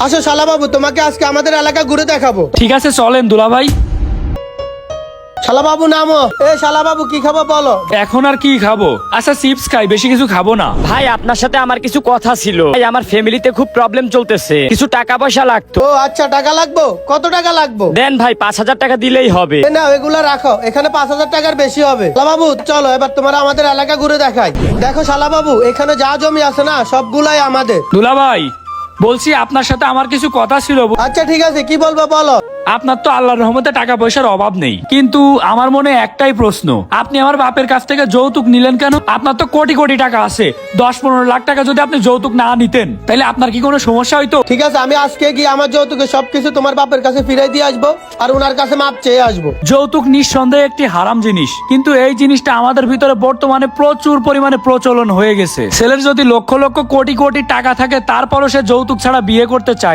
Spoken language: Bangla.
আসো শালা বাবু, তোমাকে আজকে আমাদের এলাকা ঘুরে দেখাবো। ঠিক আছে চলেন দুলাভাই। শালা বাবু নামো। শালা বাবু কি খাবো বলো? এখন আর কি খাবো? আচ্ছা চিপস খাই, বেশি কিছু খাবো না। ভাই আপনার সাথে আমার কিছু কথা ছিল। ভাই আমার ফ্যামিলিতে খুব প্রবলেম চলতেছে, কিছু টাকা পয়সা লাগতো। ও আচ্ছা, টাকা লাগবো? কত টাকা লাগবো? দেন ভাই 5,000 টাকা দিলেই হবে। না, এগুলো রাখো, এখানে 5,000 টাকার বেশি হবে। শালা বাবু চলো এবার তোমার আমাদের এলাকা ঘুরে দেখাই। দেখো শালা বাবু, এখানে যা জমি আছে না সবগুলাই আমাদের। দুলাভাই বলছি আপনার সাথে আমার কিছু কথা ছিল। আচ্ছা ঠিক আছে, কি বলবো বলো। আপনার তো আল্লাহর রহমতে টাকা পয়সার অভাব নেই, কিন্তু আমার মনে একটাই প্রশ্ন, আপনি আমার বাপের কাছ থেকে যৌতুক নিলেন কেন? আপনার তো কোটি কোটি টাকা আছে, 10-15 লাখ টাকা যদি আপনি যৌতুক না নিতেন তাহলে আপনার কি কোনো সমস্যা হইতো? ঠিক আছে, আমি আজকে গিয়ে আমার যৌতুকে সবকিছু তোমার বাপের কাছে ফিরাই দিয়ে আসবো, আর ওনার কাছে মাপ চেয়ে আসবো। যৌতুক নিঃসন্দেহে একটি হারাম জিনিস, কিন্তু এই জিনিসটা আমাদের ভিতরে বর্তমানে প্রচুর পরিমাণে প্রচলন হয়ে গেছে। ছেলের যদি লক্ষ লক্ষ কোটি কোটি টাকা থাকে তারপরও সে যৌতুক ছাড়া বিয়ে করতে চায়।